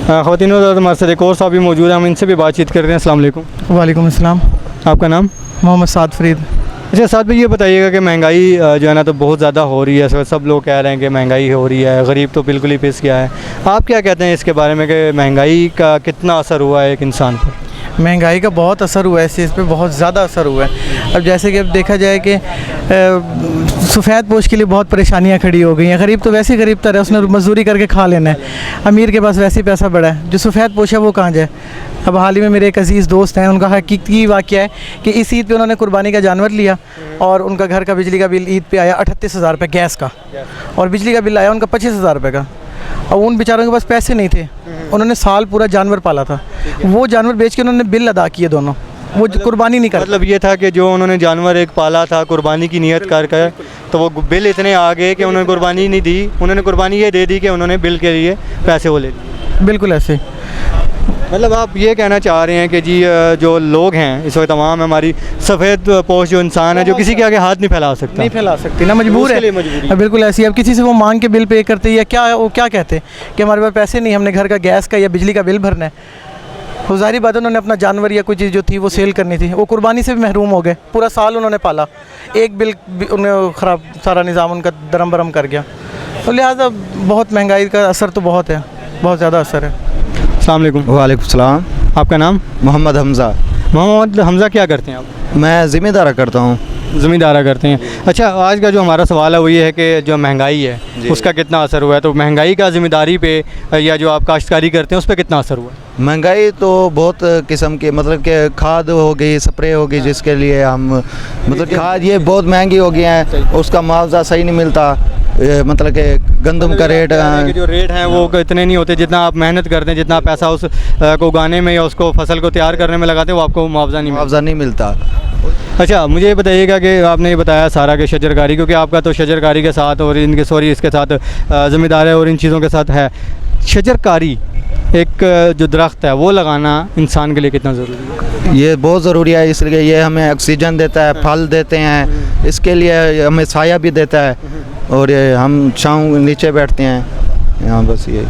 خواتین و حضرات ہمارے ساتھ ایک اور صاحب بھی موجود ہیں, ہم ان سے بھی بات چیت کرتے ہیں. السلام علیکم. وعلیکم السلام. آپ کا نام؟ محمد سعد فرید. اچھا سعد بھائی, یہ بتائیے گا کہ مہنگائی جو ہے نا تو بہت زیادہ ہو رہی ہے, سب لوگ کہہ رہے ہیں کہ مہنگائی ہو رہی ہے, غریب تو بالکل ہی پس گیا ہے. آپ کیا کہتے ہیں اس کے بارے میں کہ مہنگائی کا کتنا اثر ہوا ہے ایک انسان پر؟ مہنگائی کا بہت اثر ہوا ہے, اس چیز پہ بہت زیادہ اثر ہوا ہے. اب جیسے کہ اب دیکھا جائے کہ سفید پوش کے لیے بہت پریشانیاں کھڑی ہو گئی ہیں. غریب تو ویسے ہی غریب تر ہے, اس نے مزدوری کر کے کھا لینا ہے. امیر کے پاس ویسے ہی پیسہ بڑا ہے, جو سفید پوش ہے وہ کہاں جائے. اب حال ہی میں میرے ایک عزیز دوست ہیں, ان کا حقیقی واقعہ ہے کہ اس عید پہ انہوں نے قربانی کا جانور لیا اور ان کا گھر کا بجلی کا بل عید پہ آیا 38,000 روپے گیس کا, اور بجلی کا بل آیا ان کا 25,000 روپے کا. اور ان بیچاروں کے پاس پیسے نہیں تھے, انہوں نے سال پورا جانور پالا تھا, وہ جانور بیچ کے انہوں نے بل ادا کیے دونوں, وہ قربانی نہیں کرتے. مطلب یہ تھا کہ جو انہوں نے جانور ایک پالا تھا قربانی کی نیت کر کے, تو وہ بل اتنے آ گئے کہ انہوں نے قربانی نہیں دی. انہوں نے قربانی یہ دے دی کہ انہوں نے بل کے لیے پیسے وہ لے لیے. بالکل ایسے. مطلب آپ یہ کہنا چاہ رہے ہیں کہ جی جو لوگ ہیں اس وقت تمام ہماری سفید پوش جو انسان ہے جو کسی کے آگے ہاتھ نہیں پھیلا سکتا, نہیں پھیلا سکتی نا, مجبور ہے. بالکل ایسی. اب کسی سے وہ مانگ کے بل پے کرتے یا کیا, وہ کیا کہتے کہ ہمارے پاس پیسے نہیں, ہم نے گھر کا گیس کا یا بجلی کا بل بھرنا ہے. تو ظاہری بات ہے انہوں نے اپنا جانور یا کوئی چیز جو تھی وہ سیل کرنی تھی, وہ قربانی سے بھی محروم ہو گئے. پورا سال انہوں نے پالا, ایک بل انہیں خراب, سارا نظام ان کا درم برم کر گیا. تو لہٰذا بہت مہنگائی کا اثر تو بہت ہے, بہت زیادہ اثر ہے. السلام علیکم. وعلیکم السلام. آپ کا نام؟ محمد حمزہ. محمد حمزہ, کیا کرتے ہیں آپ؟ میں ذمہ دارہ کرتا ہوں. ذمہ دارہ کرتے ہیں. اچھا, آج کا جو ہمارا سوال ہے وہ یہ ہے کہ جو مہنگائی ہے اس کا کتنا اثر ہوا ہے, تو مہنگائی کا ذمہ داری پہ یا جو آپ کاشتکاری کرتے ہیں اس پہ کتنا اثر ہوا ہے؟ مہنگائی تو بہت قسم کی, مطلب کہ کھاد ہو گئی, سپرے ہو گئی, جس کے لیے ہم مطلب کھاد یہ بہت مہنگی ہو گئی ہیں, اس کا معاوضہ صحیح نہیں ملتا. مطلب کہ گندم کا ریٹ, جو ریٹ ہیں وہ اتنے نہیں ہوتے جتنا آپ محنت کرتے ہیں, جتنا پیسہ اس کو اگانے میں یا اس کو فصل کو تیار کرنے میں لگاتے ہیں وہ آپ کو معاوضہ نہیں ملتا. اچھا, مجھے یہ بتائیے گا کہ آپ نے یہ بتایا سارا کہ شجرکاری, کیونکہ آپ کا تو شجرکاری کے ساتھ اور ان کے اس کے ساتھ ذمہ دار ہے اور ان چیزوں کے ساتھ ہے. شجرکاری ایک جو درخت ہے وہ لگانا انسان کے لیے کتنا ضروری ہے؟ یہ بہت ضروری ہے, اس لیے یہ ہمیں آکسیجن دیتا ہے, پھل دیتے ہیں, اس کے لیے ہمیں سایہ بھی دیتا ہے, اور یہ ہم چھاؤں نیچے بیٹھتے ہیں یہاں. بس یہ